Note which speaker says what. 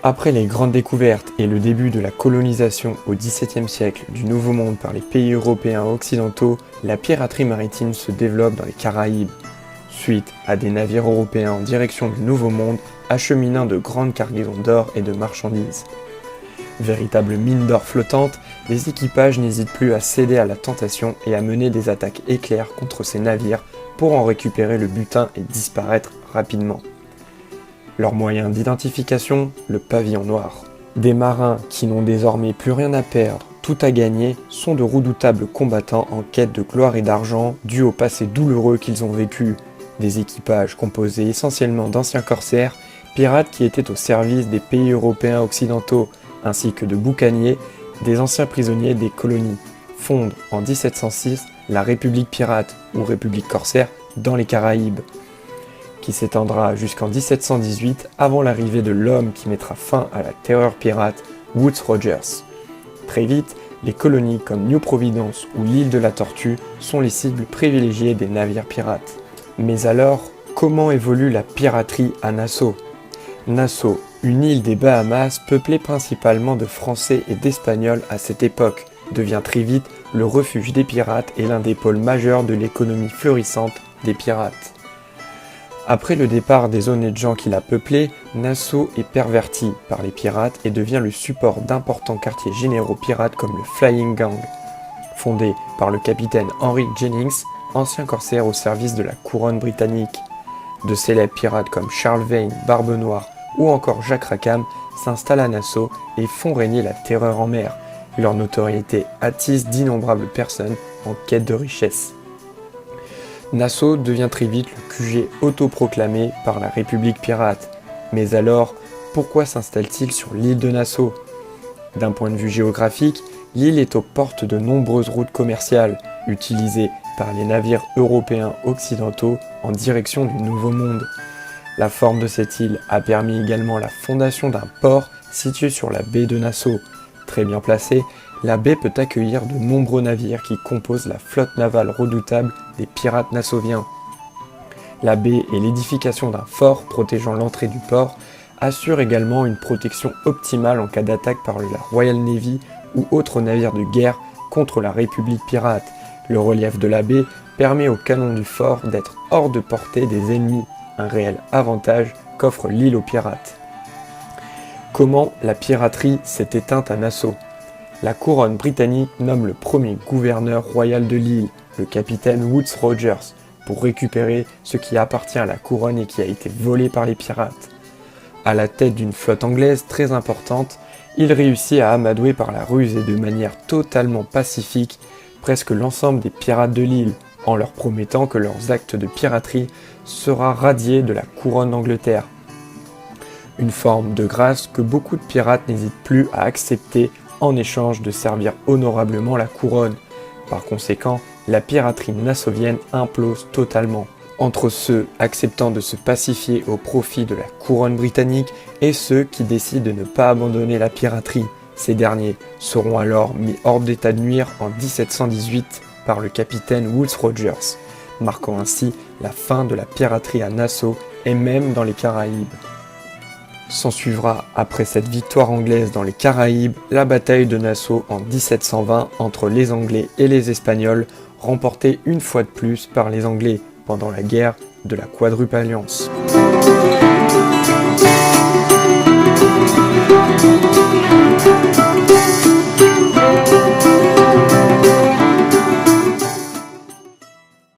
Speaker 1: Après les grandes découvertes et le début de la colonisation au XVIIe siècle du Nouveau Monde par les pays européens occidentaux, la piraterie maritime se développe dans les Caraïbes, suite à des navires européens en direction du Nouveau Monde acheminant de grandes cargaisons d'or et de marchandises. Véritables mines d'or flottantes, les équipages n'hésitent plus à céder à la tentation et à mener des attaques éclairs contre ces navires pour en récupérer le butin et disparaître rapidement. Leur moyen d'identification, le pavillon noir. Des marins qui n'ont désormais plus rien à perdre, tout à gagner, sont de redoutables combattants en quête de gloire et d'argent dû au passé douloureux qu'ils ont vécu. Des équipages composés essentiellement d'anciens corsaires, pirates qui étaient au service des pays européens occidentaux, ainsi que de boucaniers, des anciens prisonniers des colonies, fondent en 1706 la République pirate ou République corsaire dans les Caraïbes, qui s'étendra jusqu'en 1718 avant l'arrivée de l'homme qui mettra fin à la terreur pirate, Woodes Rogers. Très vite, les colonies comme New Providence ou l'île de la Tortue sont les cibles privilégiées des navires pirates. Mais alors, comment évolue la piraterie à Nassau ? Nassau, une île des Bahamas peuplée principalement de Français et d'Espagnols à cette époque, devient très vite le refuge des pirates et l'un des pôles majeurs de l'économie florissante des pirates. Après le départ des honnêtes gens qui la peuplaient, Nassau est perverti par les pirates et devient le support d'importants quartiers généraux pirates comme le Flying Gang, fondé par le capitaine Henry Jennings, ancien corsaire au service de la couronne britannique. De célèbres pirates comme Charles Vane, Barbe Noire ou encore Jacques Rackham s'installent à Nassau et font régner la terreur en mer. Leur notoriété attise d'innombrables personnes en quête de richesse. Nassau devient très vite le QG autoproclamé par la République pirate. Mais alors, pourquoi s'installe-t-il sur l'île de Nassau ? D'un point de vue géographique, l'île est aux portes de nombreuses routes commerciales, utilisées par les navires européens occidentaux en direction du Nouveau Monde. La forme de cette île a permis également la fondation d'un port situé sur la baie de Nassau. Très bien placée, la baie peut accueillir de nombreux navires qui composent la flotte navale redoutable des pirates nassauviens. La baie et l'édification d'un fort protégeant l'entrée du port assurent également une protection optimale en cas d'attaque par la Royal Navy ou autres navires de guerre contre la République pirate. Le relief de la baie permet aux canons du fort d'être hors de portée des ennemis, un réel avantage qu'offre l'île aux pirates. Comment la piraterie s'est éteinte à Nassau ? La couronne britannique nomme le premier gouverneur royal de l'île, le capitaine Woodes Rogers, pour récupérer ce qui appartient à la couronne et qui a été volé par les pirates. À la tête d'une flotte anglaise très importante, il réussit à amadouer par la ruse et de manière totalement pacifique presque l'ensemble des pirates de l'île, en leur promettant que leurs actes de piraterie sera radiés de la couronne d'Angleterre. Une forme de grâce que beaucoup de pirates n'hésitent plus à accepter en échange de servir honorablement la couronne. Par conséquent, la piraterie nassauvienne implose totalement, entre ceux acceptant de se pacifier au profit de la couronne britannique et ceux qui décident de ne pas abandonner la piraterie. Ces derniers seront alors mis hors d'état de nuire en 1718 par le capitaine Woodes Rogers, marquant ainsi la fin de la piraterie à Nassau et même dans les Caraïbes. S'ensuivra, après cette victoire anglaise dans les Caraïbes, la bataille de Nassau en 1720 entre les Anglais et les Espagnols, remportée une fois de plus par les Anglais pendant la guerre de la Quadruple Alliance.